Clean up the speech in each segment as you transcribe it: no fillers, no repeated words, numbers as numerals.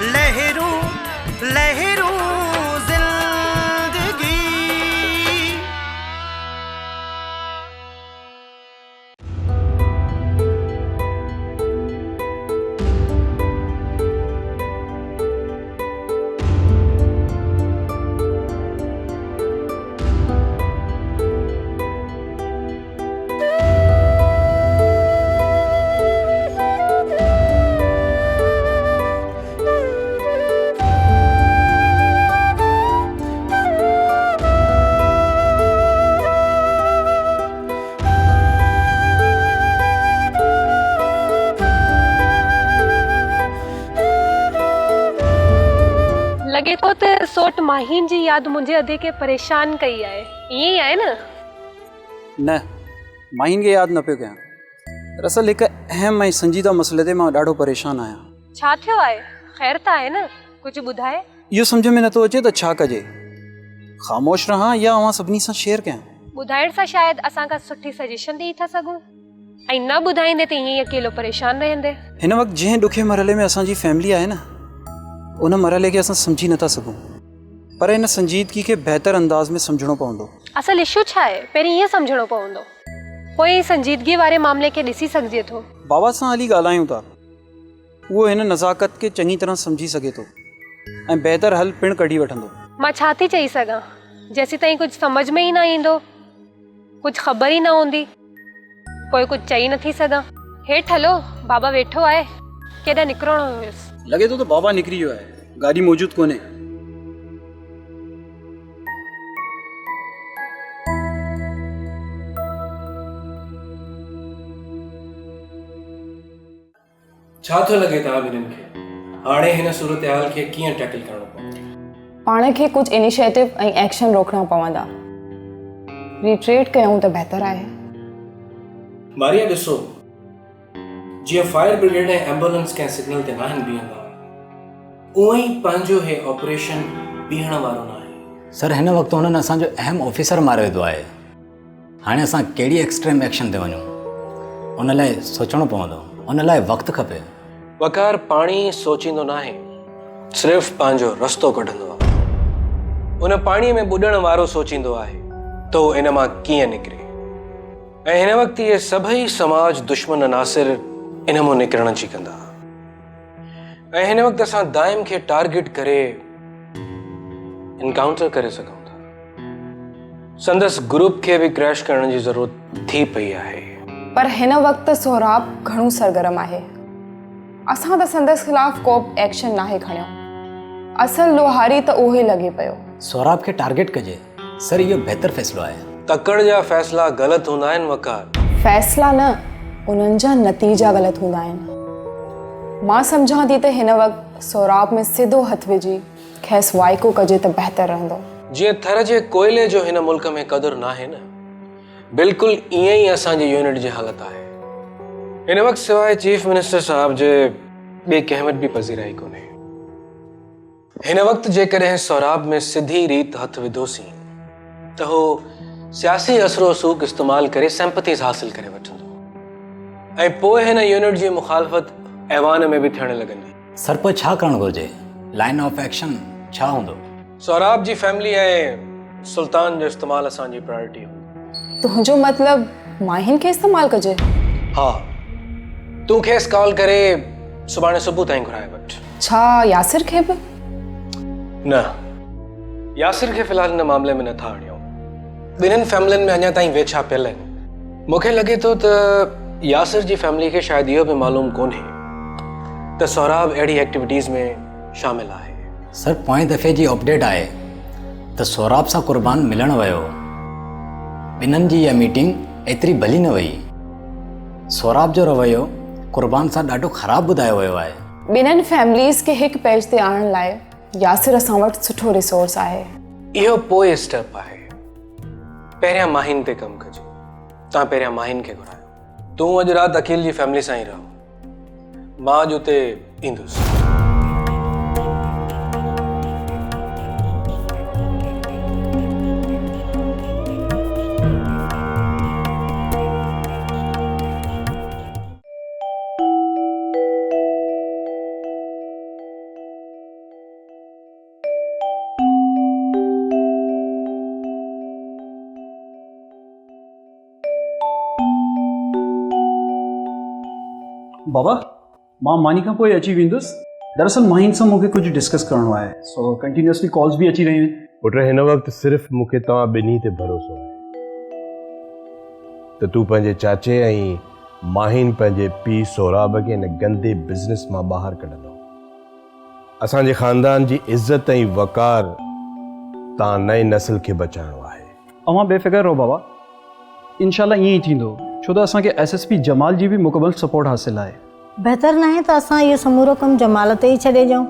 लहरूं लहरूं जिंदगी। लगे तो सोट माहीन जी याद मुझे अधे के परेशान कई है, यही है ना? न माहीन के याद न पे कयां। दरअसल एक अहम ऐं संजीदा मसले ते मां ॾाढो परेशान आहियां। छा थियो आहे? खैर त आहे न? कुछ बुधाए। इहो सम्झ में नथो अचे त छा कजे, ख़ामोश रहां या अवां सभिनी सां शेयर कयां। बुधाइण सां शायद असां का सुठी सजेशन ॾेई था सघूं, ऐं न बुधाईंदे त ईअं अकेलो परेशान रहंदे। हिन वक्त जंहिं ॾुखे मरहले में असांजी फैमिली आहे न, उन मरहले खे असां सम्झी नथा सघूं, पर इन संजीदगी खे बहितर अंदाज़ में सम्झणो पवंदो। असल इशू छा आहे, पहिरीं ईअं सम्झणो पवंदो, पोइ संजीदगी वारे मामले खे ॾिसी सघिजे थो। बाबा सां हली ॻाल्हायूं था, उहो हिन नज़ाकत खे चङी तरह सम्झी सघे थो ऐं बहितर हल पिणु कढी वठंदो। मां छा थी चई सघां, जेसीं ताईं कुझु सम्झ में ई न ईंदो, कुझु ख़बर ई न हूंदी, पोइ कुझु चई नथी सघां। हेठि हलो, बाबा वेठो आहे, केॾांहुं निकिरणो हुयुसि। लॻे थो त बाबा निकिरी वियो आहे, गाॾी मौजूदु कोन्हे। छा थो लॻे तव्हां ॿिन्हिनि खे हाणे हिन सूरत हाल खे कीअं टैकल करणो पवंदो? पाण खे कुछ इनिशिएटिव ऐं एक्शन रोकणा पवंदा। रिट्रीट कयूं त बहितर आहे। मारिया ॾिसो, जीअं फायर ब्रिगेड ऐं एम्बुलेंस कंहिं सिग्नल ते नाहिनि बीहंदा, उहो ई पंहिंजो हे ऑपरेशन बीहण वारो न आहे। सर, हिन वक़्तु हुननि असांजो अहम ऑफिसर मारे विधो आहे। हाणे असां कहिड़ी एक्सट्रीम एक्शन ते वञूं, उन लाइ सोचणो पवंदो, उन लाइ वक़्तु खपे। वकार पाणी सोचींदो न आहे, सिर्फ़ु पंहिंजो रस्तो कढंदो आहे। उन पाणीअ में ॿुॾण वारो सोचींदो आहे त उहो इन मां कीअं निकिरे। ऐं हिन वक़्तु इहे सभई समाज दुश्मन अनासिर इन मां निकिरण जी कंदा। ऐं हिन वक़्तु असां दाइम खे टारगेट करे इनकाउंटर करे सघूं था। संदसि ग्रुप खे बि क्रैश करण जी ज़रूरत थी पई आहे। पर हिन वक़्तु सोराब घणो सरगरम आहे। असां त संदसि ख़िलाफ़ को एक्शन नाहे खणियो। असल लोहारी त उहो ई लॻे पियो। सोराब खे टारगेट कजे, सर इहो बहितर फ़ैसिलो आहे। तकड़ जा फ़ैसिला ग़लति हूंदा आहिनि वकार। फ़ैसिला न, उन्हनि जा नतीजा ग़लति हूंदा आहिनि। मां सम्झां थी त हिन वक़्तु सोराब में सिधो हथु विझी खेसि वाइको कजे त बहितर रहंदो। जीअं थर जे कोयले जो हिन मुल्क में क़दुरु न आहे न, बिल्कुलु ईअं ई असांजी यूनिट जी हालत आहे। हिन वक़्तु सवाइ चीफ मिनिस्टर साहब जे ॿिए कंहिं वटि बि पज़ीराई कोन्हे। हिन वक़्तु जेकॾहिं सोराब में सिधी रीत हथु विधोसीं त हो सियासी असरो रसूख़ इस्तेमालु करे सिंपथीज़ हासिल करे वठंदो, ऐं पोइ हिन यूनिट जी मुखालफ़त ऐवान में बि थियण लॻंदी। सर, पोइ छा करणु घुरिजे? लाइन ऑफ एक्शन छा हूंदो? सोराब जी फैमिली ऐं सुल्तान जो इस्तेमालु असांजी प्रायोरिटी हूंदी। तुंहिंजो मतिलबु माहिन खे इस्तेमालु कजे? हा, तूं खेसि कॉल करे सुभाणे सुबुह ताईं घुराए वठि। छा यासिर खे बि? न, यासिर खे फ़िलहाल हिन मामले में नथा आणियूं। ॿिन्हिनि फैमिलियुनि में अञा ताईं वेछा पियल आहिनि। मूंखे लॻे थो त यासिर जी फैमिली खे शायदि इहो बि मालूम कोन्हे त सोराब अहिड़ी एक्टिविटीज़ में शामिल आहे। सर, पोएं दफ़े जी अपडेट आहे त सोराब सां क़ुर्बान मिलण वियो। ॿिन्हिनि जी इहा मीटिंग एतिरी भली न वई। सोराब जो रवैयो क़ुर्बान सां ॾाढो ख़राबु ॿुधायो वियो आहे। ॿिन्हिनि फैमिलीज़ खे हिकु पेज ते आणण लाइ यासिर असां वटि सुठो रिसोर्स आहे। इहो पोइ स्टेप आहे। पहिरियां माहिन ते कमु कजे। तव्हां पहिरियां माहिन खे घुरायो। तूं अॼु राति अकील जी फैमिली सां ई रहो, मां अॼु उते ईंदुसि। बाबा मां मानिका पोइ अची वेंदुसि। दरअसल माहिन सां मूंखे कुझु डिस्कस करिणो आहे, सो कंटिन्यूअसली कॉल्स बि अची रहियूं आहिनि। पुट हिन वक़्तु सिर्फ़ु मूंखे तव्हां ॿिन्ही ते भरोसो आहे त तूं पंहिंजे चाचे ऐं माहिन पंहिंजे पीउ सोराब खे हिन गंदे बिज़नेस मां ॿाहिरि कढंदो। असांजे ख़ानदान जी इज़त ऐं वक़ार तव्हां नई नस्ल खे बचाइणो आहे। अवां बेफ़िक्र रहो बाबा, इंशाल्लाह ईअं ई थींदो, छो त असांखे SSP जमाल जी बि मुकमल सपोर्ट हासिल आहे। बहितर न आहे त असां इहो समूरो कमु जमाल ते ई छॾे ॾियूं।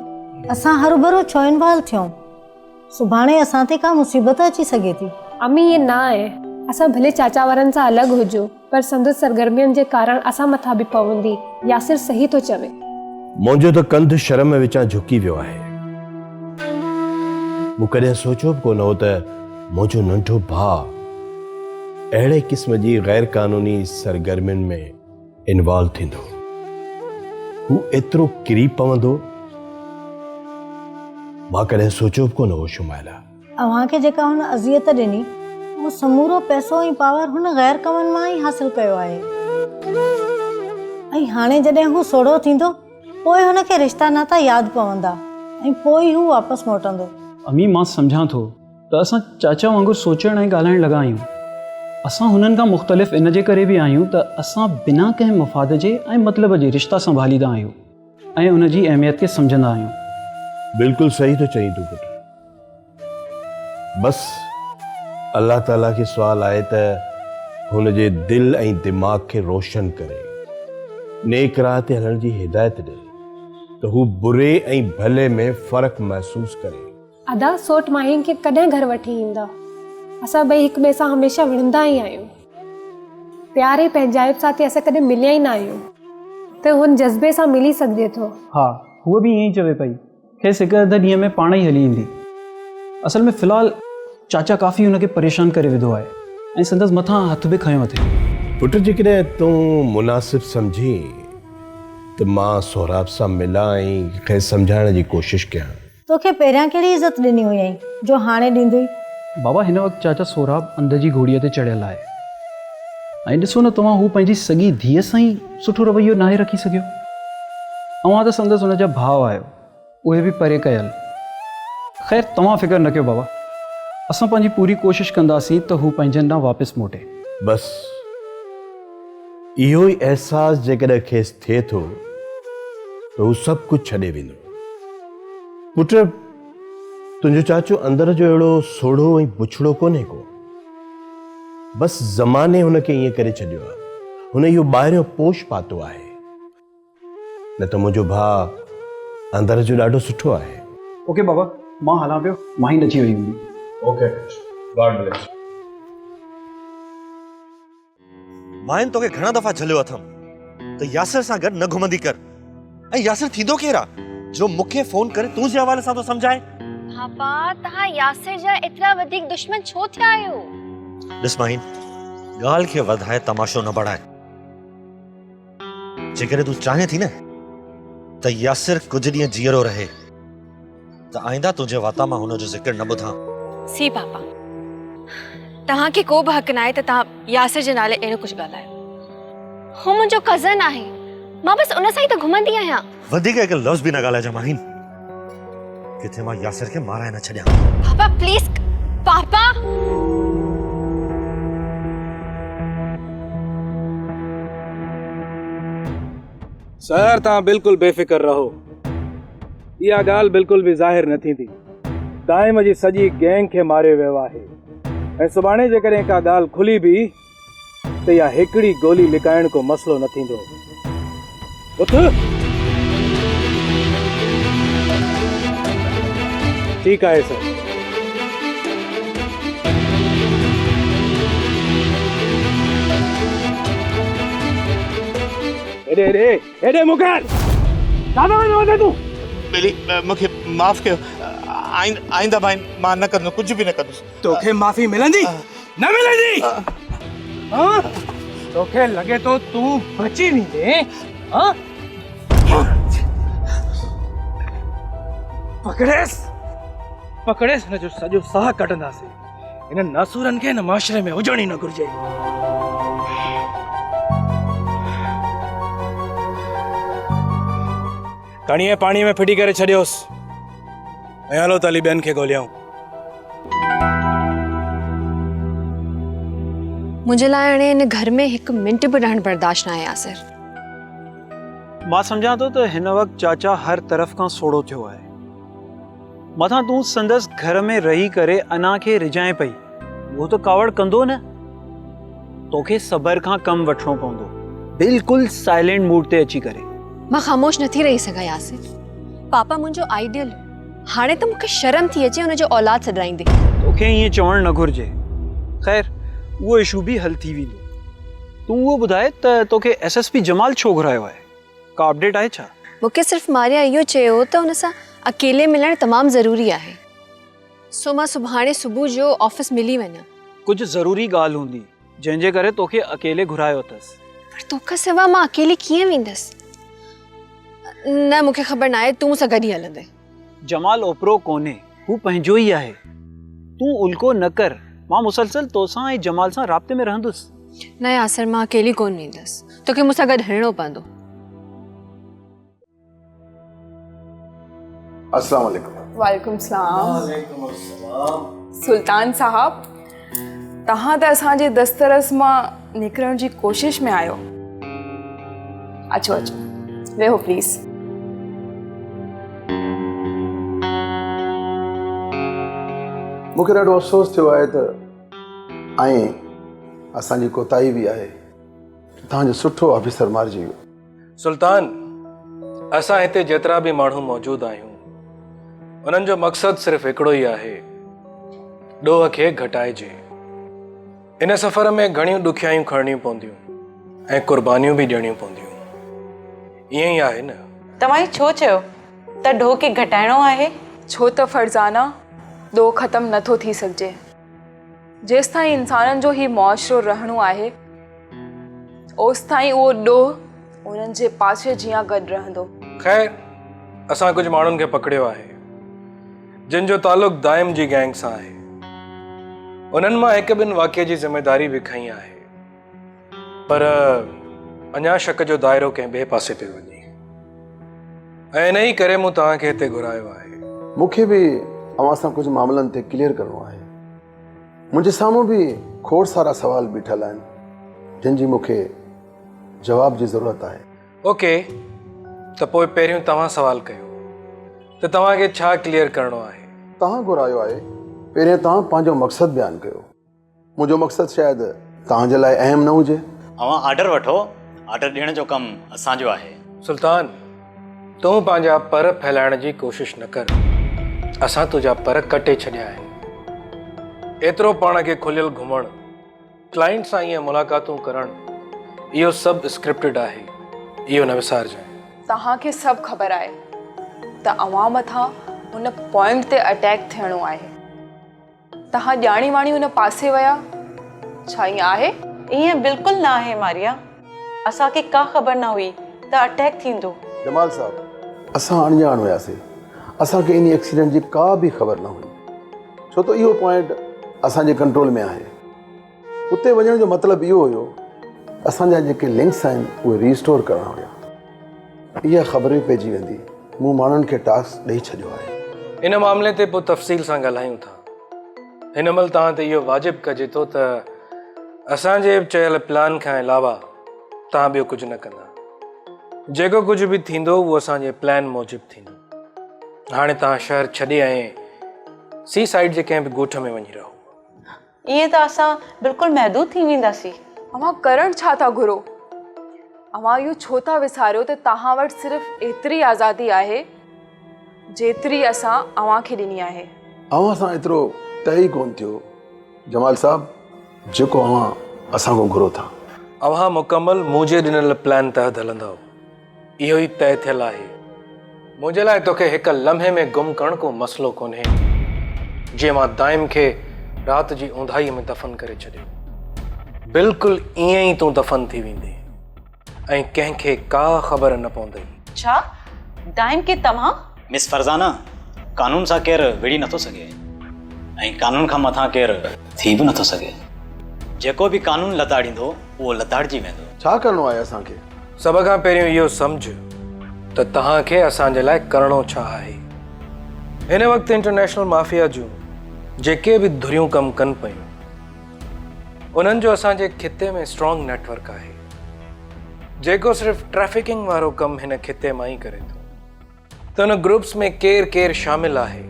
असां हर भरो छो इन्वॉल्व थियूं? सुभाणे असां ते का मुसीबत अची सघे थी। अम्मी ये ना आहे, असां भले चाचा वारनि सां अलॻि हुजो, पर संदसि सरगर्मियुनि जे कारण असां मथां बि पवंदी। यासिर सही थो चवे। मुंहिंजो त कंधु शर्म विचां झुकी वियो आहे। मूं कॾहिं सोचियो बि कोन हो त मुंहिंजो नंढो भाउ अहिड़े क़िस्म जी गैर क़ानूनी सरगर्मियुनि में इन्वॉल्व थींदो। हू एतिरो किरी पवंदो मां कॾहिं सोचियो बि कोन हो। शुमाइला, अव्हांखे जेका हुन अज़ियत ॾिनी, उहो समूरो पैसो ऐं पावर हुन गैर कमनि मां ई हासिल कयो आहे। ऐं हाणे जॾहिं हू सोढ़ो थींदो, पोइ हुनखे रिश्ता नाता यादि पवंदा ऐं पोइ ई हू वापसि मोटंदो। अमी मां सम्झां थो त असां चाचा वांगुरु सोचण ऐं ॻाल्हाइण लॻा आहियूं। असां हुननि खां मुख़्तलिफ़ इन जे करे बि आहियूं त असां बिना कंहिं मफ़ाद जे ऐं मतिलब जे रिश्ता संभालींदा आहियूं ऐं उन जी अहमियत खे सम्झंदा आहियूं। बिल्कुलु सही तो चईं तूं पुटु। बसि अल्लाह ताला खे सुवाल आहे त हुन जे दिलि ऐं दिमाग़ खे रोशन करे नेक राह ते हलण जी हिदायत ॾे त हू बुरे ऐं भले में फ़र्क़ु महसूस करे। अदा सोट माहिन खे कॾहिं घर वठी ईंदा? असां ॿई हिक ॿिए सां हमेशह विढ़ंदा ई आहियूं। प्यारे पंहिंजाइप सां ते असां कॾहिं मिलिया ई न आहियूं, त हुन जज़्बे सां मिली सघिजे थो। हा, हूअ बि ईअं ई चवे पई, खेसि हिकु अधु ॾींहं में पाण ई हली ईंदी। असल में फ़िलहालु चाचा काफ़ी हुनखे परेशान करे विधो आहे ऐं संदसि मथां हथ बि खयो अथई। पुट, जेकॾहिं तूं मुनासिब सम्झी त मां सोराब सां मिलां ऐं खेसि सम्झाइण जी कोशिशि कयां। तोखे पहिरियां कहिड़ी इज़त ॾिनी हुई जो हाणे ॾींदुई? बाबा, हिन वक़्तु चाचा सोराब अंदर जी घोड़ीअ ते चढ़ियल आहे ऐं ॾिसो न तव्हां, हू पंहिंजी सॻी धीअ सां ई सुठो रवैयो नाहे रखी सघियो। अव्हां त संदसि हुनजा भाउ आहियो, उहे बि परे कयल। ख़ैर, तव्हां फ़िक्र न कयो बाबा, असां पंहिंजी पूरी कोशिशि कंदासीं त हू पंहिंजे ॾांहुं वापसि मोटे। बसि इहो ई अहसासु जेकॾहिं खेसि थिए थो त हू सभु कुझु छॾे वेंदो। पुट, तुंहिंजो चाचो अंदर जो अहिड़ो सोढ़ो ऐं बुछड़ो कोन्हे को। बसि ज़माने हुनखे ईअं करे छॾियो आहे। हुन इहो ॿाहिरियों पोश पातो आहे, न त मुंहिंजो भाउ अंदर जो ॾाढो सुठो आहे। ओके बाबा, मां हलां पियो, माहिन अची वई हूंदी। Okay, God bless. माइन तोखे घणा दफ़ा झलियो अथम त यासिर सां गॾु न घुमंदी कर। ऐं यासिर थींदो केरु आहे जो मूंखे फ़ोन करे तुंहिंजे हवाले सां थो सम्झाए? पापा, तव्हां यासिर जा एतिरा वधीक दुश्मन छो थिया आहियो? ॾिस माइन, ॻाल्हि खे वधाए तमाशो न बढ़ाए। जेकॾहिं तूं चाहे थी न त यासिर कुझु ॾींहं जीअरो रहे, त आईंदा तुंहिंजे वाता मां हुनजो ज़िक्र न ॿुधां। सी पापा, तव्हांखे को बि हक़ न आहे त तव्हां यासिर जे नाले अहिड़ो कुझु ॻाल्हायो। हू मुंहिंजो कज़न आहे, मां बसि उन सां ई त घुमंदी आहियां। वधीक हिकु लफ़्ज़ बि न ॻाल्हाइजां माहिन, किथे मां यासिर खे माराए न छॾियां। पापा प्लीज़, पापा। सर, तव्हां बिल्कुलु बेफ़िक्र रहो। इहा ॻाल्हि बिल्कुलु बि ज़ाहिर न थींदी। टाइम जी सॼी गैंग खे मारियो वियो आहे ऐं सुभाणे जेकॾहिं का ॻाल्हि खुली बि त इहा हिकिड़ी गोली लिकाइण को मसइलो न थींदो। उथ। ठीकु आहे सर। एॾे मुकर दादा वञे तूं। बेली, मूंखे माफ़ कयो। आइंदा भाई मां न कंदो, कुझु बि न कंदुसि। तोखे माफ़ी मिलंदी न मिलंदी? हाँ, तोखे लॻे तो तूं बची वेंदे? हाँ, पकड़ेस न जो सॼो साह कढंदासीं। इन नासूरनि खे न माशरे में हुजण ई न घुर्जे। खणीअ पाणी में फिटी करे छॾियोसि ऐं हलो तली ॿियनि खे ॻोल्हियूं। मुंहिंजे लाइ हाणे हिन घर में हिकु मिंट बि रहणु बर्दाश्त न आहे यासिर। मां सम्झां थो त हिन वक़्तु चाचा हर तरफ़ खां सोढ़ो थियो आहे। मथां तूं संदसि घर में रही करे अना खे रिझाए पई, वो तो कावड़ कंदो न। तोखे सबर खां कम वठणो पवंदो, बिल्कुलु साइलेंट मूड ते अची करे। मां ख़ामोश नथी रही सघां यासिर। पापा मुंहिंजो आइडियल हो, हाणे त मूंखे शर्म थी अचे हुनजो औलाद सॾाईंदे। तोखे ईअं चवणु न घुरिजे। ख़ैर उहो इशू बि हल थी वेंदो। तूं उहो ॿुधाए त तोखे एसएसपी जमाल छो घुरायो आहे, का अपडेट आहे छा? मूंखे सिर्फ़ु मारिया इहो चयो त हुन सां अकेले मिलणु तमामु ज़रूरी आहे, सो मां सुभाणे सुबुह जो ऑफिस मिली वञा। कुझु ज़रूरी ॻाल्हि हूंदी जंहिंजे करे तोखे अकेले घुरायो अथसि। पर तोखां सिवा मां अकेले कीअं वेंदसि? न मूंखे ख़बर न आहे, तूं सां गॾु ई हलंदे। जमाल ओपरो कोन्हे, हू पंहिंजो ई आहे। तूं उल्को न कर, मां मुसलसल तोसां ऐं जमाल सां राब्ते में रहंदुसि। न यासिर, मां अकेली कोन वेंदसि, तोखे मूंसां गॾु हलणो पवंदो। अस्सलाम वालेकुम। वालेकुम सलाम। सुल्तान साहब, तव्हां त असांजे दस्तरस मां निकिरण जी कोशिश में आहियो। अचो अचो, वेहो प्लीज़। मूंखे ॾाढो अफ़सोस थियो आहे त ऐं असांजी कोताही बि आहे, तव्हांजो सुठो ऑफिसर मारिजी वियो। सुल्तान, असां हिते जेतिरा बि माण्हू मौजूदु आहियूं उन्हनि जो मक़सदु सिर्फ़ु हिकिड़ो ई आहे, ॾोह खे घटाइजे। इन सफ़र में घणियूं ॾुखियायूं खणणियूं पवंदियूं ऐं क़ुर्बानियूं बि ॾियणियूं पवंदियूं। ईअं ई आहे न? तव्हां छो चयो त ॾोह खे घटाइणो आहे? छो त फर्ज़ाना ॾोह ख़तमु नथो थी सघिजे। जेसि ताईं इंसाननि जो ही मुआशिरो रहणो आहे, ओसि ताईं उहो ॾोह उन्हनि जे पासे जीअं गॾु रहंदो। ख़ैर, असां कुझु माण्हुनि खे पकड़ियो आहे जिन जो तालुक़ दाइम जी गैंग सां आहे। उन्हनि मां हिकु ॿिनि वाक़िए जी ज़िमेदारी बि खईं आहे, पर अञा शक जो दाइरो कंहिं ॿिए पासे पियो वञे ऐं इन ई करे मूं तव्हांखे हिते घुरायो आहे। मूंखे बि अव्हां सां कुझु मामलनि ते क्लियर करिणो आहे। मुंहिंजे साम्हूं बि खोड़ सारा सवाल बीठल आहिनि जिन जी मूंखे जवाब जी ज़रूरत आहे। ओके, त पोइ पहिरियों तव्हां सवाल कयो त तव्हांखे छा क्लियर करिणो आहे। तव्हां घुरायो आहे, पहिरियों तव्हां पंहिंजो मक़सदु बयानु कयो। मुंहिंजो मक़सदु शायदि तव्हांजे लाइ अहम न हुजे। अव्हां ऑर्डर वठो, ऑर्डर ॾियण जो कमु असांजो आहे। सुल्तान, तूं पंहिंजा पर फैलाइण जी कोशिश न कर, असां तुंहिंजा पर कटे छॾिया आहिनि। एतिरो पाण खे खुलियल घुमणु, क्लाइंट सां ईअं मुलाक़ातूं करणु, इहो सभु स्क्रिप्टेड आहे, इहो न विसारजांइ। तव्हांखे सभु ख़बर आहे त अवां मथां हुन पॉइंट ते अटैक थियणो आहे। तव्हां ॼाणी वाणी हुन पासे विया, छा ईअं आहे? ईअं बिल्कुलु न आहे मारिया, असांखे का ख़बर न हुई त अटैक थींदो। जमाल साहब, असां अणॼाण हुयासीं, असांखे इन एक्सीडेंट जी का बि ख़बर न हुई, छो त इहो पॉइंट असांजे कंट्रोल में आहे। उते वञण जो मतिलबु इहो हुयो असांजा जेके लिंक्स आहिनि उहे रीस्टोर करणा हुया। इहा ख़बर बि पइजी वेंदी, मूं माण्हुनि खे टास्क ॾेई छॾियो आहे। इन मामले ते पोइ तफ़सील सां ॻाल्हायूं था। हिन महिल तव्हां ते इहो वाजिबु कजे थो त असांजे चयल प्लान खां अलावा तव्हां ॿियो कुझु न कंदा। जेको कुझु बि थींदो उहो असांजे प्लान मूजिबि थींदो। हाणे तव्हां शहर छॾे ऐं सी साइड जे कंहिं बि ॻोठ में वञी रहो। ईअं त असां बिल्कुलु महदूद थी वेंदासीं। अवां करणु छा था घुरो? अवां इहो छो था विसारियो त तव्हां वटि सिर्फ़ु एतिरी आज़ादी आहे जेतिरी असां अवां खे ॾिनी आहे। अव्हां सां एतिरो तय ई कोन थियो जमाल साहब जेको अव्हां असांखो घुरो था। अव्हां मुकमल मुंहिंजे ॾिनल प्लान तहत हलंदव, इहो ई तय थियल आहे। मुंहिंजे लाइ तोखे हिकु लम्हे में गुम करण को मसइलो कोन्हे। जीअं मां दाइम खे राति जी ऊंधाईअ में दफ़न करे छॾियो, बिल्कुलु ईअं ई तूं दफ़न थी वेंदे ऐं कंहिंखे का ख़बर न पवंदई। छा दाइम के तव्हां? मिस फरज़ाना, कानून सां केरु विड़ी नथो सघे ऐं कानून खां मथां केरु थी बि नथो सघे। जेको बि कानून लताड़ींदो उहो लताड़जी वेंदो। छा करिणो आहे असांखे? सभ खां पहिरियों इहो सम्झ त तव्हांखे असांजे लाइ करणो छा आहे। हिन वक़्तु इंटरनेशनल माफिया जूं जेके बि धुरियूं कमु कनि पयूं उन्हनि जो असांजे खिते में स्ट्रॉन्ग नेटवर्क आहे जेको सिर्फ़ु ट्रैफिकिंग वारो कमु हिन खिते मां ई करे थो। त उन ग्रुप्स में केरु केरु शामिल आहे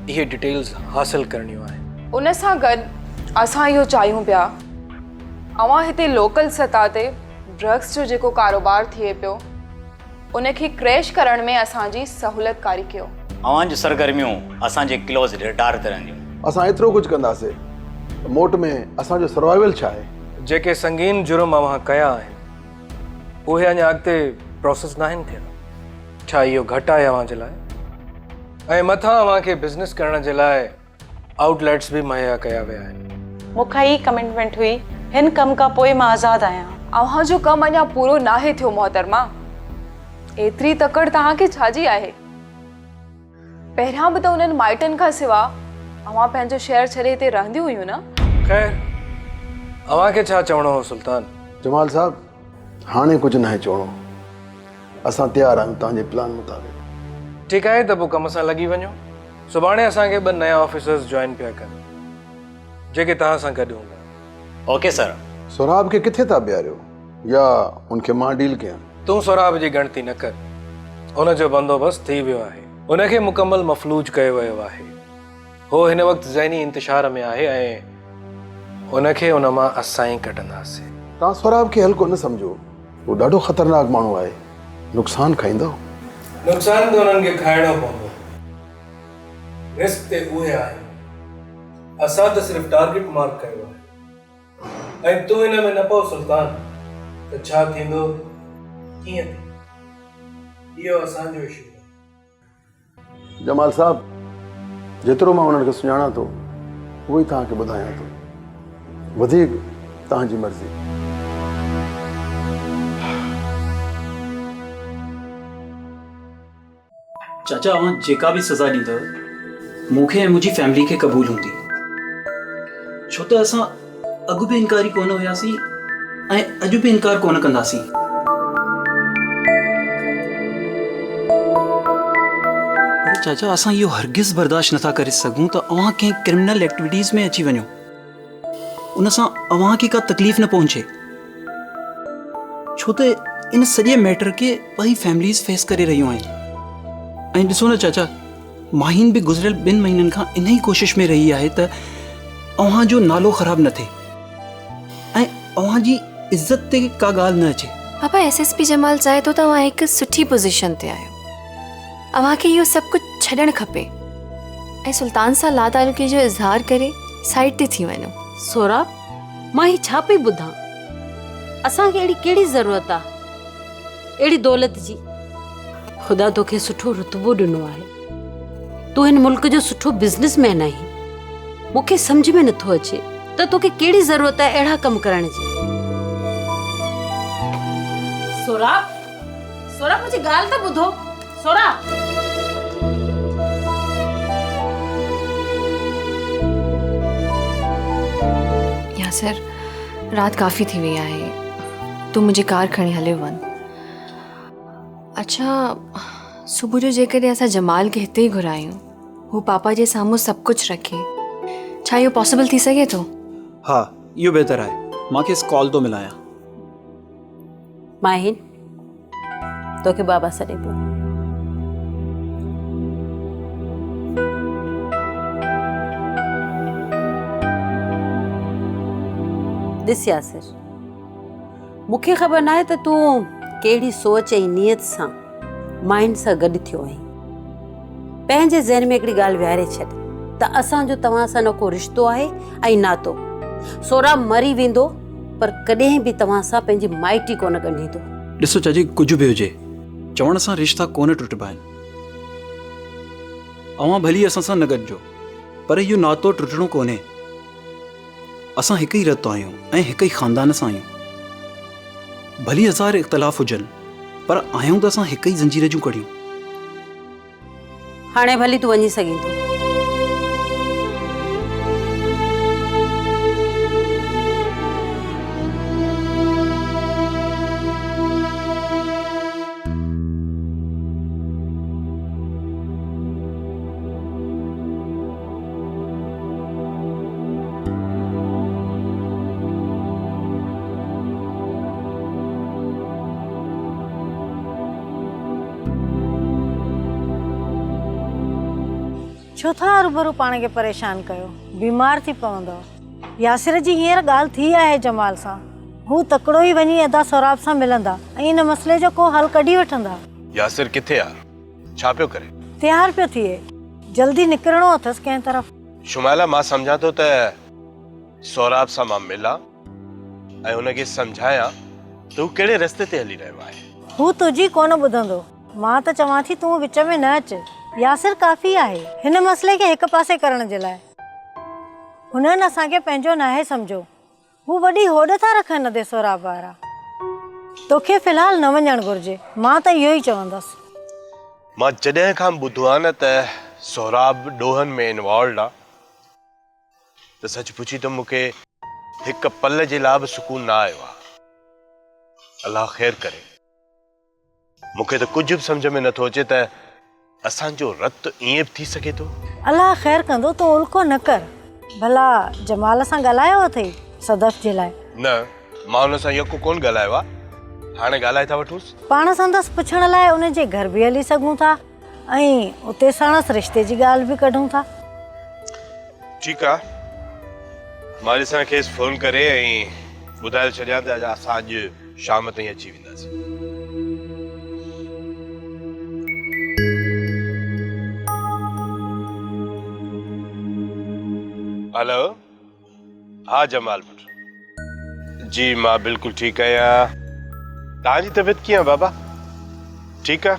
इहे डिटेल्स हासिल करणियूं आहिनि। उन सां गॾु असां इहो चाहियूं पिया अवां हिते लोकल सतह ते ड्रग्स जो जेको कारोबार थिए पियो उनखे क्रैश करण में असांजी सहूलियतकारी कयो। अवां जी सरगर्मियूं असांजे क्लोज रिडार ते रहंदियूं। असां एतिरो कुझु कंदासीं मोट में असांजो सर्वाइवल छा आहे। जेके संगीन जुर्म अवां कया आहिनि उहे अञा अॻिते प्रोसेस न आहिनि थियल। छा इहो घटि आहे अवां जे लाइ? ऐं मथां अवांखे बिज़नेस करण जे लाइ आउटलेट्स भी मुहैया कया विया आहिनि। मूंखां ई कमिटमेंट हुई हिन कम का पोइ मां आज़ाद आहियां। अव्हां जो कमु अञा पूरो नाहे थियो मोहतरमा। एतिरी तकड़ तव्हांखे छाजी आहे? पहिरियां बि त उन्हनि माइटनि खां सिवा अव्हां पंहिंजो शहर छॾे हिते रहंदियूं हुयूं न। ख़ैर अवांखे छा चवणो हो सुल्तान? जमाल साहब हाणे कुझु न आहे चवणो। असां तयारु आहियूं तव्हांजे प्लान मुताबिक़। ठीकु आहे त पोइ कम सां लॻी वञो। सुभाणे असांखे 2 नया ऑफिसर्स जॉइन पिया कनि जेके तव्हां सां गॾु हूंदा। Okay sir. सोराब खे किथे था ॿियारियो या उनखे मां डील कयां? तूं सोराब जी ॻणती न कर। उनजो बंदोबस्तु थी वियो आहे। उनखे मुकमल मफ़लूज कयो वियो आहे। हो हिन वक़्तु ज़हनी इंतिशार में आहे ऐं उनखे उन मां असां ई कढंदासीं। तव्हां सोराब खे हल्को न सम्झो। वो ॾाढो ख़तरनाक माण्हू आहे। नुक़सान खाईंदो। नुक़सान त उन्हनि खे खाइणो पवंदो। रिस्क ते उहे आहिनि। असां त सिर्फ़ु टारगेट मार्क कयो आहे। ऐं तूं हिन में न पओ सुल्तान त छा थींदो कीअं थींदो इहो असांजो इशू आहे। जमाल साहब जेतिरो मां उन्हनि खे सुञाणा थो उहो ई तव्हांखे ॿुधायां थो। वधीक तव्हांजी मर्ज़ी। चाचा अवां जेका भी सज़ा ॾींदव मूंखे ऐं मुंहिंजी फैमिली खे क़बूल हूंदी छो त असां अॻु बि इनकारी कोन हुयासीं ऐं अॼु बि इनकार कोन कंदासीं। पर चाचा असां इहो हरगिज़ बर्दाश्त नथा करे सघूं त अवां कंहिं क्रिमिनल एक्टिविटीज़ में अची वञो उन सां अवां खे का तकलीफ़ न पहुचे छो त इन सॼे मैटर खे 2 फैमिलीज़ फेस करे रहियूं आहिनि। ऐं ॾिसो न चाचा माहिन भी गुज़रियल 2 महीननि खां इन ई कोशिश में रही आहे त अव्हां जो नालो ख़राब न थिए ऐं अव्हां जी इज़त ते का ॻाल्हि न अचे। पापा एसएसपी जमाल चाहे तो तव्हां हिकु सुठी पोजीशन ते आहियो। अव्हां खे इहो सभु कुझु छॾणु खपे ऐं सुल्तान सां लातालुकी जो इज़हार करे साइड ते थी वञो। सोराब मां ही छा पई ॿुधां? असांखे अहिड़ी कहिड़ी ज़रूरत आहे अहिड़ी दौलत जी? ख़ुदा तोखे सुठो रुतबो ॾिनो आहे। तूं हिन मुल्क जो सुठो बिज़नेसमैन आहीं। मूंखे सम्झ में नथो अचे त तोखे कहिड़ी ज़रूरत आहे अहिड़ा कम करण जी। सोराब सोराब मुंहिंजी ॻाल्हि त ॿुधो। सोराब यासिर रात काफ़ी थी वई आहे। तूं मुंहिंजी कार खणी हलियो वञ। अच्छा सुबुह जो जेकॾहिं असां जमाल खे हिते ई घुरायूं हू पापा जे साम्हूं सभु कुझु रखे छा इहो पॉसिबल थी सघे थो? हाँ इहो बेहतर आहे। मां खेसि कॉल तो मिलायां। माहिन तोखे बाबा सॾे पियो। ॾिस यासिर मूंखे ख़बर नाहे त तूं कहिड़ी सोच ऐं नियत सां माइंड सां गॾु थियो आहीं। पंहिंजे ज़हन में हिकिड़ी ॻाल्हि विहारे छॾ त असांजो तव्हां सां न को रिश्तो आहे ऐं नातो। सोराब मरी वेंदो पर कॾहिं बि तव्हां सां पंहिंजी माइटी कोन ॻंढींदो। ॾिसो चाची कुझु बि हुजे चवण सां रिश्ता कोन टुटबा आहिनि। अवां भली असां सां न गॾिजो पर इहो नातो टुटणो कोन्हे। असां हिकु ई रतो आहियूं ऐं हिकु ई ख़ानदान सां आहियूं। भली 1000 इख़्तिलाफ़ हुजनि पर आहियूं त असां हिकु ई ज़ंजीर जूं कड़ियूं। हाणे भली तूं वञी सघीं थो। छो था हरूभरू पाण खे परेशान कयो? बीमार थी पवंदव। यासिर जी हींअर ॻाल्हि थी आहे जमाल सां। हू तकिड़ो ई वञी अदा सौराब सां मिलंदा ऐं इन मसइले जो को हल कढी वठंदा। यासिर किथे आ? छा पियो करे? तयार पियो थिए, जल्दी निकिरणो अथसि कंहिं तरफ़। शुमाइला, मां सम्झां थो त सौराब सां मां मिलां ऐं हुनखे सम्झायां त हू कहिड़े रस्ते ते हली रहियो आहे। हू तुंहिंजी कोन ॿुधंदो। मां त चवां थी तूं विच में न अच। यासिर काफ़ी आहे हिन मसइले खे हिक पासे करण जे लाइ। हुननि असांखे पंहिंजो नाहे सम्झो। हू वॾी होॾ था रखनि अदे सौराब वारा। तोखे फ़िलहाल न वञणु घुरिजे। मां त इहो ई चवंदसि। मां जॾहिं खां ॿुधो आहे न त सौराब ॾोहनि में इन्वॉल्व आहे त सच पुछी त मूंखे हिकु पल जे लाइ बि सुकून न आयो आहे। अलाह ख़ैर करे। मूंखे त कुझु बि सम्झ में नथो अचे त असांजो रत ईअं बि थी सघे थो। अलाह ख़ैर कंदो, तूं उल्को न कर। भला जमाल सां ॻाल्हायो अथई सदफ़ जे लाइ? न, मां हुन सां यको कोन ॻाल्हायो आहे। हाणे ॻाल्हाए था वठूंसि। पाण संदसि पुछण लाइ उन जे घर बि हली सघूं था ऐं उते साणसि रिश्ते जी ॻाल्हि बि कढूं था। ठीकु आहे, मां ॾिसां खेसि फ़ोन करे ऐं ॿुधाए छॾियां त असां अॼु शाम ताईं अची वेंदासीं। हेलो, हाँ जमाल पुट जी, मां बिल्कुलु ठीकु आहियां। तव्हांजी तबियत कीअं आहे बाबा? ठीकु आहे?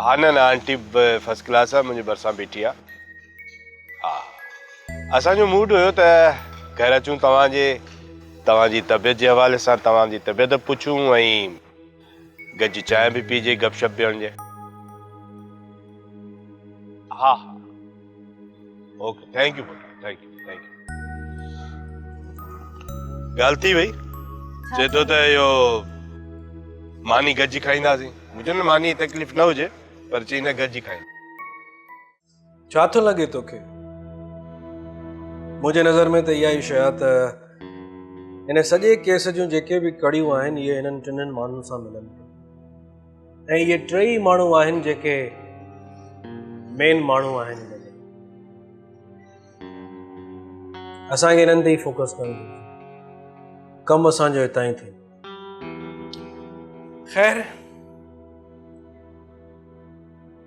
हा न आंटी फर्स्ट क्लास आहे, मुंहिंजे भरिसां बीठी आहे। हा, असांजो मूड हुयो त घर अचूं तव्हांजी तबियत जे हवाले सां तव्हांजी तबियत पुछूं ऐं गॾिजी चांहि बि पीजे, गपशप बि हणिजे। हा हा, okay, thank U thank U. ॻाल्हि थी वई? चए थो त इहो मानी गॾिजी खाईंदासीं। मुंहिंजो न मानी तकलीफ़ न हुजे पर चई न गॾिजी खाईंदा। छा थो लॻे तोखे? मुंहिंजे नज़र में त इहा ई शइ आहे त हिन सॼे केस जूं जेके बि कड़ियूं आहिनि इहे हिननि टिन्हनि माण्हुनि सां मिलनि ऐं इहे टई माण्हू आहिनि जेके मेन माण्हू आहिनि। असांखे हिननि ते ई फोकस करणु घुरिजे। कमु असांजो हितां ई थिए। ख़ैर,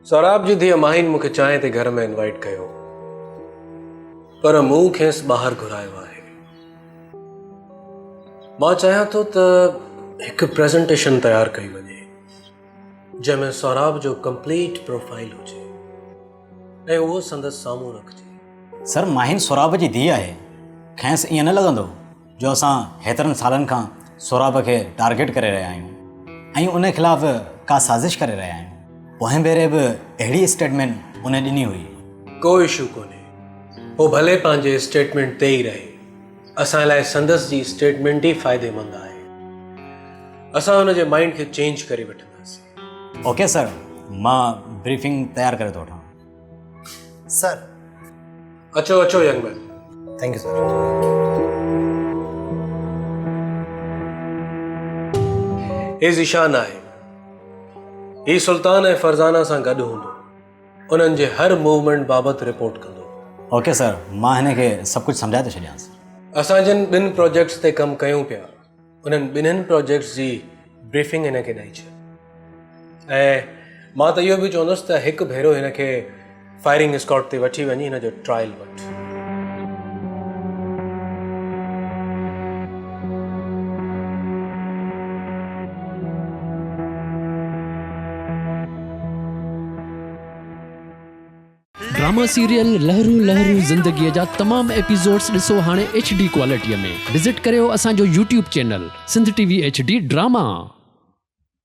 सौराब जी धीअ माहिन मूंखे चांहि ते घर में इनवाइट कयो पर मूं खेसि ॿाहिरि घुरायो आहे। मां चाहियां थो त हिकु प्रेज़ेंटेशन तयारु कई वञे जंहिंमें सौराब जो कंप्लीट प्रोफाइल हुजे ऐं उहो संदसि साम्हूं रखिजे। सर, माहिन सौराब जी धीउ आहे। खेसि ईअं न लॻंदो जो असां हेतिरनि सालनि खां सौराब खे टारगेट करे रहिया आहियूं ऐं उन ख़िलाफ़ का साज़िश करे रहिया आहियूं। पोइ भेरे बि अहिड़ी स्टेटमेंट उन ॾिनी हुई। को इशू कोन्हे, पोइ भले पंहिंजे स्टेटमेंट ते ई रहे। असां लाइ संदसि जी स्टेटमेंट ई फ़ाइदेमंद आहे। असां हुन जे माइंड खे चेंज करे वठंदासीं। ओके सर, मां ब्रीफिंग तयारु करे थो वठां। सर, अचो अचो young man. Thank you sir. हे ज़ीशान आहे। ही सुल्तान ऐं फरज़ाना सां गॾु हूंदो। उन्हनि जे हर मूवमेंट बाबति रिपोर्ट कंदो। ओके सर, मां हिन खे सभु कुझु सम्झाए थो छॾियांसि। असां जिन ॿिनि प्रोजेक्ट्स ते कमु कयूं पिया उन्हनि ॿिन्हिनि प्रोजेक्ट्स जी ब्रीफिंग हिन खे ॾेई छॾ ऐं मां त इहो बि चवंदुसि त हिकु भेरो हिन खे फायरिंग स्क्वाड ते वठी वञी हिन जो ट्रायल वठ। ड्रामा सीरियल लहरू लहरू ज़िंदगीअ जा तमाम एपिसोड्स ॾिसो हाणे HD क्वालिटीअ में। विज़िट करियो असांजो YouTube channel Sindh TV HD drama.